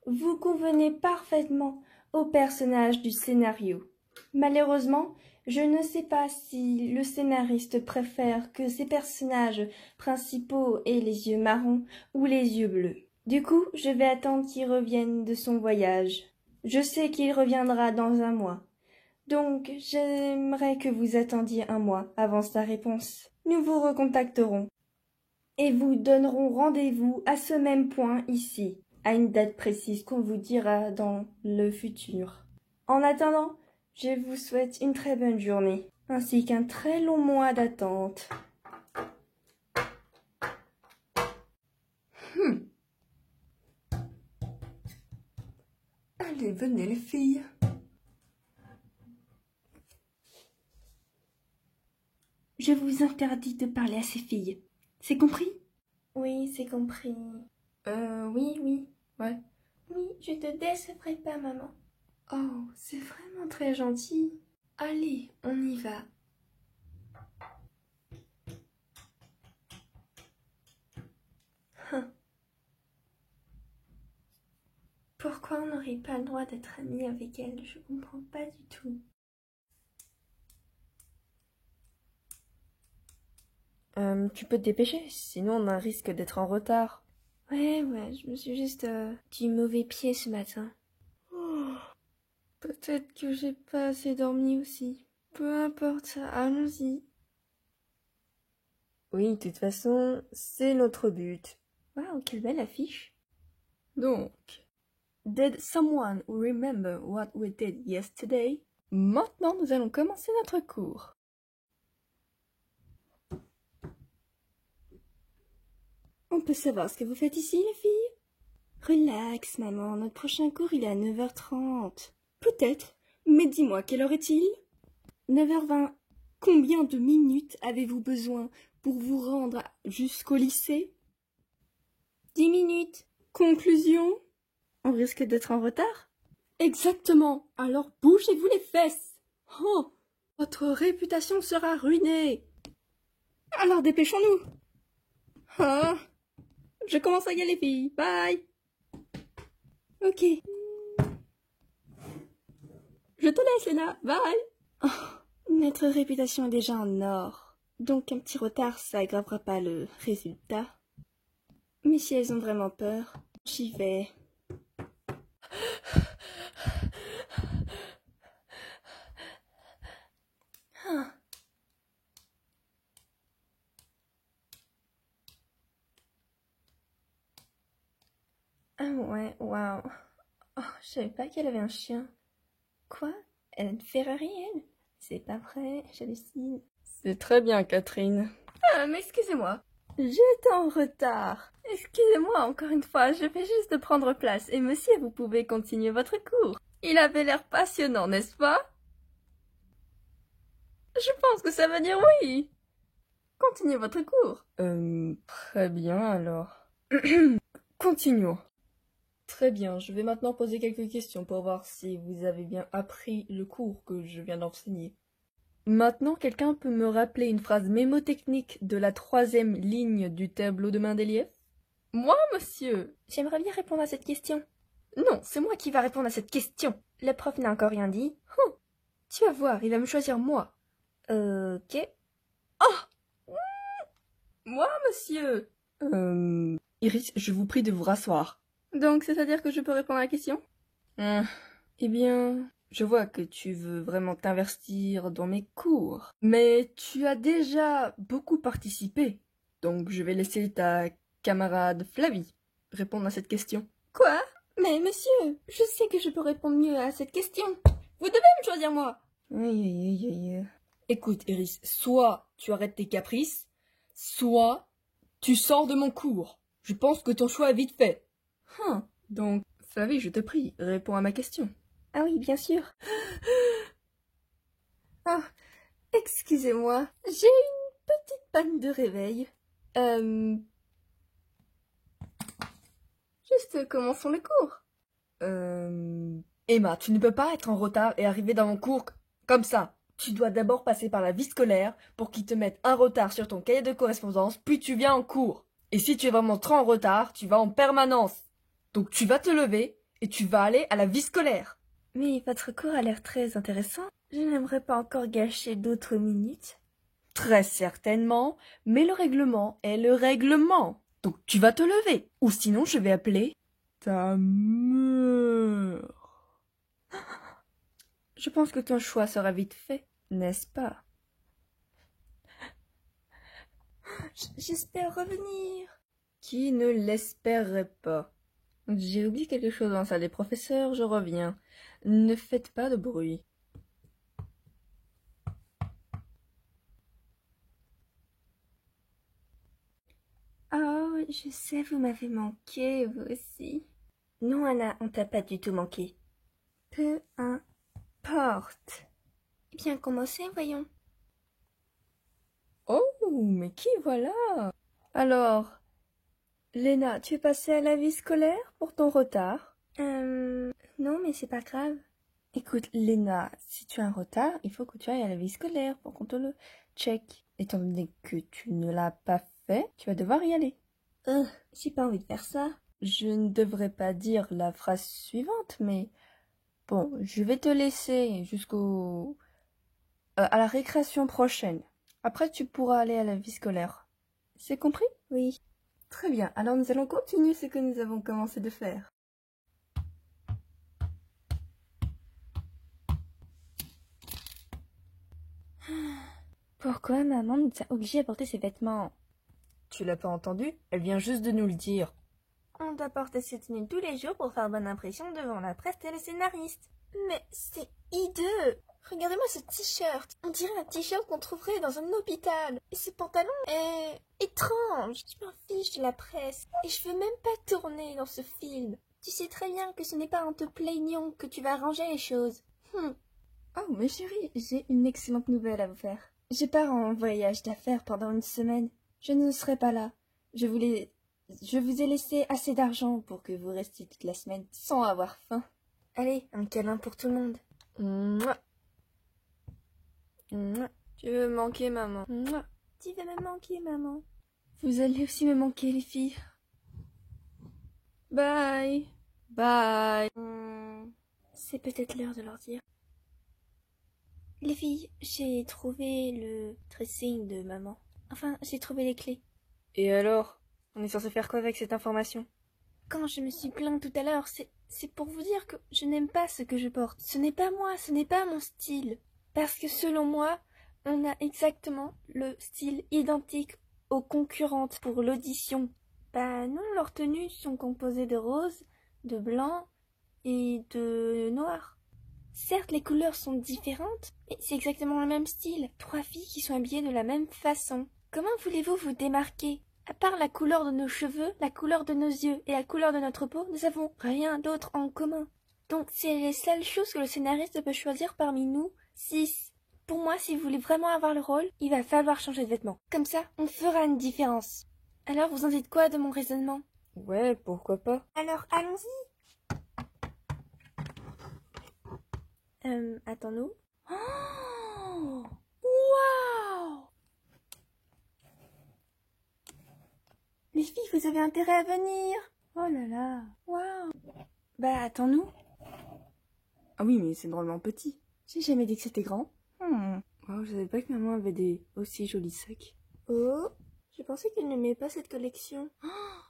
Vous convenez parfaitement au personnage du scénario. Malheureusement, je ne sais pas si le scénariste préfère que ses personnages principaux aient les yeux marrons ou les yeux bleus. Du coup, je vais attendre qu'il revienne de son voyage. Je sais qu'il reviendra dans un mois. Donc, j'aimerais que vous attendiez un mois avant sa réponse. Nous vous recontacterons et vous donnerons rendez-vous à ce même point ici, à une date précise qu'on vous dira dans le futur. En attendant, je vous souhaite une très bonne journée, ainsi qu'un très long mois d'attente. Allez, venez les filles. Je vous interdis de parler à ces filles. C'est compris? Oui, c'est compris. Oui. Ouais. Oui, je te décevrai pas, maman. Oh, c'est vraiment très gentil. Allez, on y va. Pourquoi on n'aurait pas le droit d'être amis avec elle? Je comprends pas du tout. Tu peux te dépêcher, sinon on a un risque d'être en retard. Ouais, je me suis juste du mauvais pied ce matin. Peut-être que j'ai pas assez dormi aussi. Peu importe, allons-y. Oui, de toute façon, c'est notre but. Waouh, quelle belle affiche. Donc, did someone remember what we did yesterday? Maintenant, nous allons commencer notre cours. On peut savoir ce que vous faites ici, les filles? Relax, maman, notre prochain cours il est à 9h30. Peut-être, mais dis-moi, quelle heure est-il? 9h20. Combien de minutes avez-vous besoin pour vous rendre jusqu'au lycée? 10 minutes. Conclusion? On risque d'être en retard? Exactement. Alors bougez-vous les fesses. Oh, votre réputation sera ruinée. Alors dépêchons-nous. Ah, je commence à y aller, filles. Bye. Ok. Je te laisse, Léna. Bye. Oh, notre réputation est déjà en or. Donc un petit retard, ça aggravera pas le résultat. Mais si elles ont vraiment peur, j'y vais. Ah ouais, waouh. Oh, je savais pas qu'elle avait un chien. Quoi? Elle a une Ferrari, elle? C'est pas vrai, j'hallucine. C'est très bien, Catherine. Ah, mais excusez-moi. J'étais en retard. Excusez-moi encore une fois, je fais juste de prendre place. Et monsieur, vous pouvez continuer votre cours. Il avait l'air passionnant, n'est-ce pas? Je pense que ça veut dire oui. Continuez votre cours. Très bien alors. Continuons. Très bien, je vais maintenant poser quelques questions pour voir si vous avez bien appris le cours que je viens d'enseigner. Maintenant, quelqu'un peut me rappeler une phrase mémotechnique de la 3e ligne du tableau de Mendeleïev? Moi, monsieur. J'aimerais bien répondre à cette question. Non, c'est moi qui va répondre à cette question. Le prof n'a encore rien dit. Oh, tu vas voir, il va me choisir moi. Ok. Oh, moi, monsieur. Iris, je vous prie de vous rasseoir. Donc, c'est-à-dire que je peux répondre à la question? Eh bien, je vois que tu veux vraiment t'investir dans mes cours. Mais tu as déjà beaucoup participé. Donc je vais laisser ta camarade Flavie répondre à cette question. Quoi? Mais monsieur, je sais que je peux répondre mieux à cette question. Vous devez me choisir moi. Aïe. Écoute, Iris, soit tu arrêtes tes caprices, soit tu sors de mon cours. Je pense que ton choix est vite fait. Donc, Flavie, je te prie, réponds à ma question. Ah oui, bien sûr. Ah, excusez-moi, j'ai une petite panne de réveil. Juste commençons le cours. Emma, tu ne peux pas être en retard et arriver dans mon cours comme ça. Tu dois d'abord passer par la vie scolaire pour qu'ils te mettent un retard sur ton cahier de correspondance, puis tu viens en cours. Et si tu es vraiment trop en retard, tu vas en permanence. Donc tu vas te lever et tu vas aller à la vie scolaire. Mais votre cours a l'air très intéressant. Je n'aimerais pas encore gâcher d'autres minutes. Très certainement, mais le règlement est le règlement. Donc tu vas te lever, ou sinon je vais appeler ta mère. Je pense que ton choix sera vite fait, n'est-ce pas? J'espère revenir. Qui ne l'espérerait pas? J'ai oublié quelque chose dans la salle des professeurs, je reviens. Ne faites pas de bruit. Oh, je sais, vous m'avez manqué, vous aussi. Non, Anna, on t'a pas du tout manqué. Peu importe. Eh bien, commencez, voyons. Oh, mais qui voilà? Alors, Léna, tu es passée à la vie scolaire pour ton retard? Non, mais c'est pas grave. Écoute, Léna, si tu as un retard, il faut que tu ailles à la vie scolaire pour qu'on te le check. Étant donné que tu ne l'as pas fait, tu vas devoir y aller. J'ai pas envie de faire ça. Je ne devrais pas dire la phrase suivante, mais bon, je vais te laisser jusqu'au à la récréation prochaine. Après, tu pourras aller à la vie scolaire. C'est compris? Oui. Très bien. Alors, nous allons continuer ce que nous avons commencé de faire. Pourquoi maman nous a obligés à porter ces vêtements? Tu l'as pas entendu? Elle vient juste de nous le dire. On doit porter ces tenues tous les jours pour faire bonne impression devant la presse et les scénaristes. Mais c'est hideux! Regardez-moi ce t-shirt. On dirait un t-shirt qu'on trouverait dans un hôpital. Et ce pantalon est étrange. Je m'en fiche de la presse. Et je veux même pas tourner dans ce film. Tu sais très bien que ce n'est pas en te plaignant que tu vas arranger les choses. Oh, mais chérie, j'ai une excellente nouvelle à vous faire. Je pars en voyage d'affaires pendant une semaine. Je ne serai pas là. Je vous ai laissé assez d'argent pour que vous restiez toute la semaine sans avoir faim. Allez, un câlin pour tout le monde. Mouah. Mouah. Tu veux me manquer, maman? Mouah. Tu vas me manquer, maman. Vous allez aussi me manquer, les filles. Bye. Bye. C'est peut-être l'heure de leur dire. Les filles, j'ai trouvé le dressing de maman. Enfin, j'ai trouvé les clés. Et alors? On est censé faire quoi avec cette information? Quand je me suis plainte tout à l'heure, c'est pour vous dire que je n'aime pas ce que je porte. Ce n'est pas moi, ce n'est pas mon style. Parce que selon moi, on a exactement le style identique aux concurrentes pour l'audition. Bah non, leurs tenues sont composées de rose, de blanc et de noir. Certes, les couleurs sont différentes, mais c'est exactement le même style. 3 filles qui sont habillées de la même façon. Comment voulez-vous vous démarquer? À part la couleur de nos cheveux, la couleur de nos yeux et la couleur de notre peau, nous avons rien d'autre en commun. Donc c'est les seules choses que le scénariste peut choisir parmi nous 6. Pour moi, si vous voulez vraiment avoir le rôle, il va falloir changer de vêtements. Comme ça, on fera une différence. Alors, vous en dites quoi de mon raisonnement? Ouais, pourquoi pas? Alors, allons-y. Attends-nous. Oh! Waouh! Les filles, vous avez intérêt à venir. Oh là là. Waouh. Bah, attends-nous. Ah oui, mais c'est drôlement petit. J'ai jamais dit que c'était grand. Wow, je savais pas que maman avait des aussi jolis sacs. Oh, je pensais qu'elle n'aimait pas cette collection.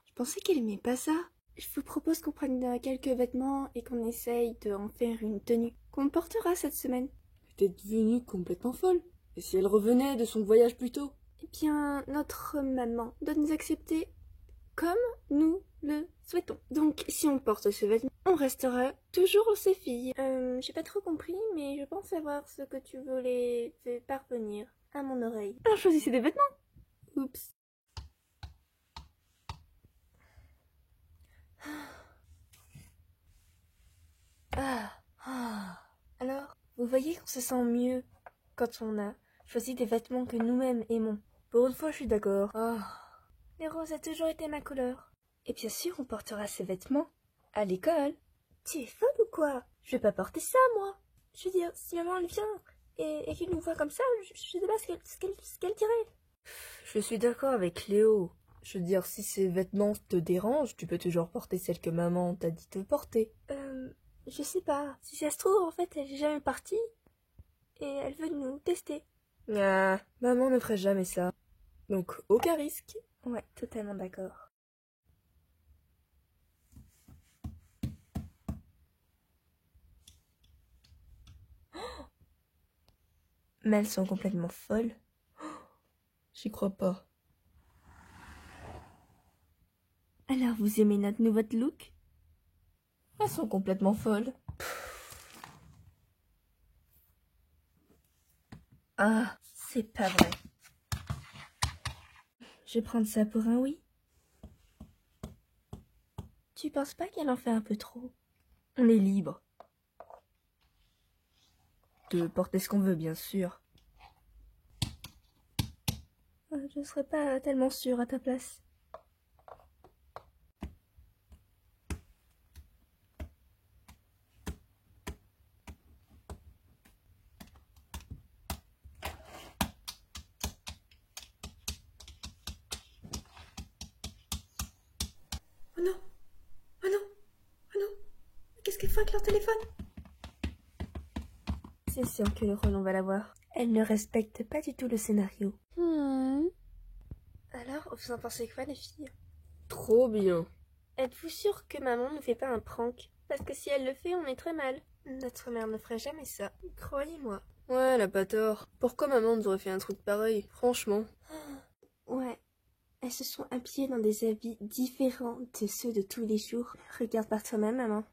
Je pensais qu'elle aimait pas ça. Je vous propose qu'on prenne quelques vêtements et qu'on essaye d'en faire une tenue qu'on portera cette semaine. Elle était devenue complètement folle. Et si elle revenait de son voyage plus tôt? Eh bien, notre maman doit nous accepter comme nous le souhaitons. Donc, si on porte ce vêtement, on restera toujours ces filles. J'ai pas trop compris, mais je pense savoir ce que tu voulais faire parvenir à mon oreille. Alors choisissez des vêtements. Oups. Alors, vous voyez qu'on se sent mieux quand on a choisi des vêtements que nous-mêmes aimons. Pour une fois, je suis d'accord. Les roses a toujours été ma couleur. Et bien sûr, on portera ces vêtements à l'école. Tu es folle ou quoi? Je vais pas porter ça, moi. Je veux dire, si maman elle vient et qu'elle nous voit comme ça, je sais pas ce qu'elle dirait. Je suis d'accord avec Léo. Je veux dire, si ces vêtements te dérangent, tu peux toujours porter celles que maman t'a dit de porter. Je sais pas. Si ça se trouve, en fait, elle est jamais partie. Et elle veut nous tester. Ah, maman ne ferait jamais ça. Donc, aucun risque. Ouais, totalement d'accord. Mais elles sont complètement folles. J'y crois pas. Alors, vous aimez notre nouveau look? Elles sont complètement folles. Ah, c'est pas vrai. Je vais prendre ça pour un oui. Tu penses pas qu'elle en fait un peu trop? On est libre. De porter ce qu'on veut, bien sûr. Je serais pas tellement sûre à ta place. Oh non! Oh non! Oh non! Qu'est-ce qu'elle fait avec leur téléphone? C'est sûr que le rôle, on va l'avoir. Elle ne respecte pas du tout le scénario. Alors, vous en pensez quoi, les filles? Trop bien. Êtes-vous sûre que maman ne fait pas un prank? Parce que si elle le fait, on est très mal. Notre mère ne ferait jamais ça. Croyez-moi. Ouais, elle a pas tort. Pourquoi maman nous aurait fait un truc pareil? Franchement. Ouais. Elles se sont habillées dans des habits différents de ceux de tous les jours. Regarde par toi-même, maman.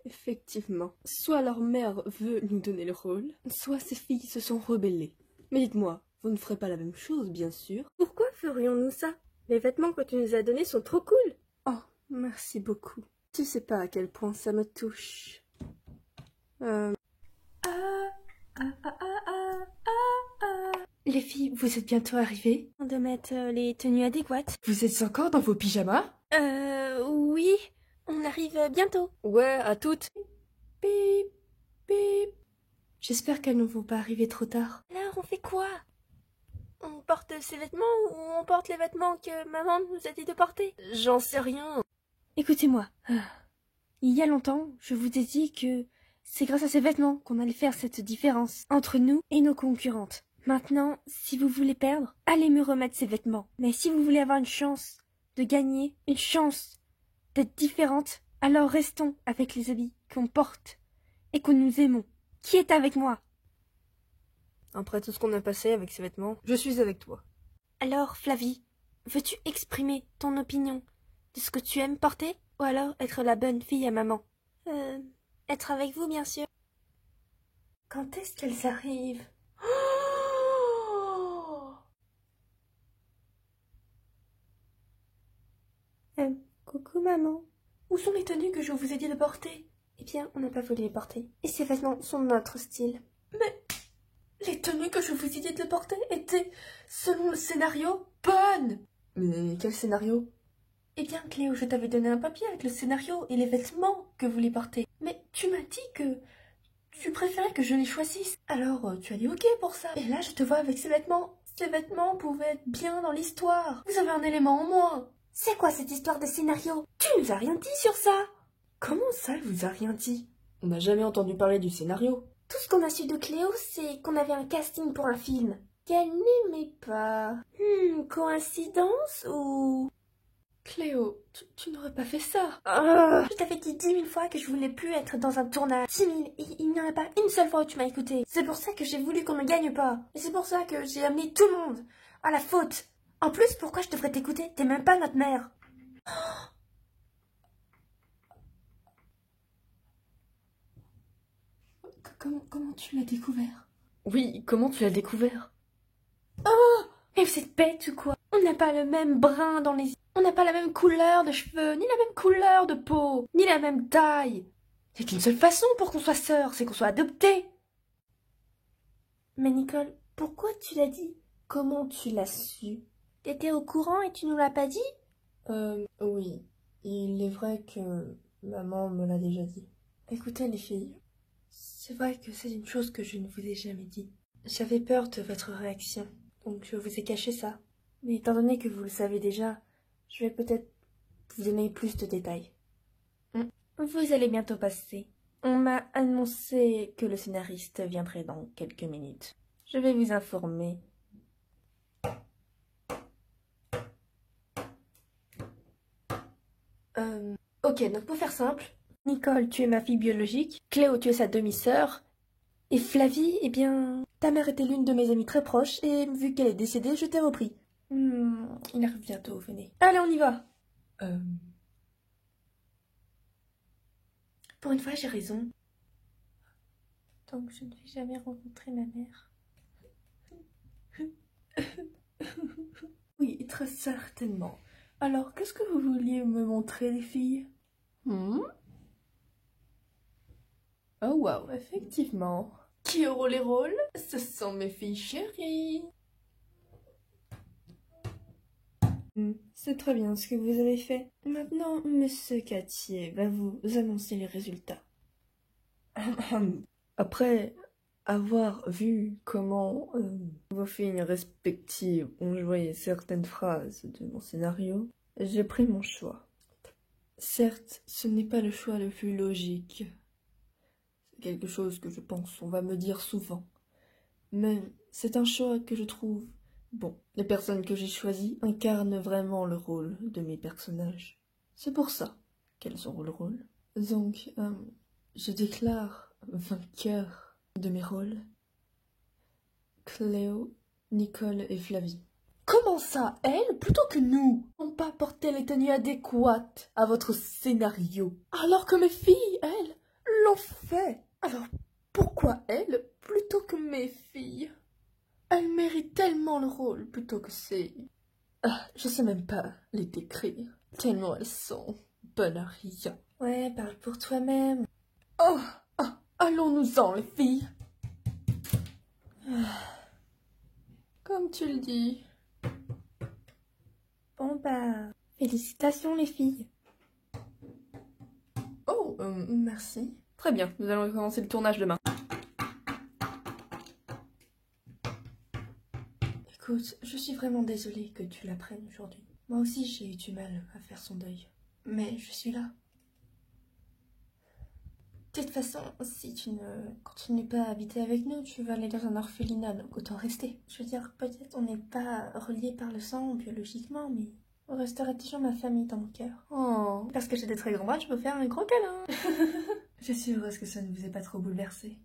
Effectivement. Soit leur mère veut nous donner le rôle, soit ces filles se sont rebellées. Mais dites-moi, vous ne ferez pas la même chose, bien sûr. Pourquoi ferions-nous ça? Les vêtements que tu nous as donnés sont trop cool. Oh, merci beaucoup. Tu sais pas à quel point ça me touche. Les filles, vous êtes bientôt arrivées. On doit mettre les tenues adéquates. Vous êtes encore dans vos pyjamas? Oui. On arrive bientôt. Ouais, à toutes. Bip, bip. J'espère qu'elles ne vont pas arriver trop tard. Alors, on fait quoi? On porte ces vêtements ou on porte les vêtements que maman nous a dit de porter? J'en sais rien. Écoutez-moi. Il y a longtemps, je vous ai dit que c'est grâce à ces vêtements qu'on allait faire cette différence entre nous et nos concurrentes. Maintenant, si vous voulez perdre, allez me remettre ces vêtements. Mais si vous voulez avoir une chance de gagner, une chance d'être différente, alors restons avec les habits qu'on porte et que nous aimons. Qui est avec moi? Après tout ce qu'on a passé avec ces vêtements, je suis avec toi. Alors, Flavie, veux-tu exprimer ton opinion de ce que tu aimes porter? Ou alors être la bonne fille à maman? Être avec vous, bien sûr. Quand est-ce qu'elles arrivent? Coucou, maman. Où sont les tenues que je vous ai dit de porter? Eh bien, on n'a pas voulu les porter. Et ces vêtements sont de notre style. Mais les tenues que je vous ai dit de porter étaient, selon le scénario, bonnes. Mais quel scénario? Eh bien, Cléo, je t'avais donné un papier avec le scénario et les vêtements que vous voulez porter. Mais tu m'as dit que tu préférais que je les choisisse. Alors, tu as dit ok pour ça. Et là, je te vois avec ces vêtements. Ces vêtements pouvaient être bien dans l'histoire. Vous avez un élément en moins. C'est quoi cette histoire de scénario? Tu nous as rien dit sur ça. Comment ça, elle vous a rien dit? On n'a jamais entendu parler du scénario. Tout ce qu'on a su de Cléo, c'est qu'on avait un casting pour un film qu'elle n'aimait pas. Coïncidence ou... Cléo, tu n'aurais pas fait ça. Je t'avais dit 10 000 fois que je voulais plus être dans un tournage. 10 000, et il n'y en a pas une seule fois où tu m'as écouté. C'est pour ça que j'ai voulu qu'on ne gagne pas. Et c'est pour ça que j'ai amené tout le monde à la faute. En plus, pourquoi je devrais t'écouter? T'es même pas notre mère. Comment tu l'as découvert? Oui, comment tu l'as découvert? Mais vous êtes bête ou quoi? On n'a pas le même brin dans les yeux. On n'a pas la même couleur de cheveux, ni la même couleur de peau, ni la même taille. Il n'y a qu'une seule façon pour qu'on soit sœurs, c'est qu'on soit adoptés. Mais Nicole, pourquoi tu l'as dit? Comment tu l'as su? T'étais au courant et tu nous l'as pas dit? Oui. Il est vrai que maman me l'a déjà dit. Écoutez les filles, c'est vrai que c'est une chose que je ne vous ai jamais dit. J'avais peur de votre réaction, donc je vous ai caché ça. Mais étant donné que vous le savez déjà, Je vais peut-être vous donner plus de détails. Vous allez bientôt passer. On m'a annoncé que le scénariste viendrait dans quelques minutes. Je vais vous informer. Ok, donc pour faire simple, Nicole, tu es ma fille biologique, Cléo, tu es sa demi-sœur, et Flavie, eh bien, ta mère était l'une de mes amies très proches, et vu qu'elle est décédée, je t'ai repris. Il arrive bientôt, venez. Allez, on y va. Pour une fois, j'ai raison. Donc, je ne vais jamais rencontrer ma mère. Oui, très certainement. Alors, qu'est-ce que vous vouliez me montrer, les filles? Oh, wow, effectivement. Qui aura les rôles? Ce sont mes filles chéries. C'est très bien ce que vous avez fait. Maintenant, Monsieur Cattier va vous annoncer les résultats. Après avoir vu comment vos filles respectives ont joué certaines phrases de mon scénario, j'ai pris mon choix. Certes, ce n'est pas le choix le plus logique. C'est quelque chose que je pense on va me dire souvent. Mais c'est un choix que je trouve bon. Les personnes que j'ai choisies incarnent vraiment le rôle de mes personnages. C'est pour ça qu'elles auront le rôle. Donc, je déclare vainqueur de mes rôles Cléo, Nicole et Flavie. Comment ça, elles, plutôt que nous, n'ont pas porté les tenues adéquates à votre scénario, alors que mes filles, elles, l'ont fait? Alors, pourquoi elles, plutôt que mes filles? Elles méritent tellement le rôle plutôt que c'est... je sais même pas les décrire, tellement elles sont bonnes à rien. Ouais, parle pour toi-même. Oh, allons-nous-en, les filles. Comme tu le dis. Bon bah, félicitations les filles. Oh, merci. Très bien, nous allons commencer le tournage demain. Écoute, je suis vraiment désolée que tu l'apprennes aujourd'hui. Moi aussi j'ai eu du mal à faire son deuil. Mais je suis là. De toute façon, si tu ne continues pas à habiter avec nous, tu vas aller dans un orphelinat, donc autant rester. Je veux dire, peut-être on n'est pas reliés par le sang biologiquement, mais on restera toujours ma famille dans mon cœur. Oh, parce que j'ai des très grands bras, je peux faire un gros câlin. Je suis heureuse que ça ne vous ait pas trop bouleversé.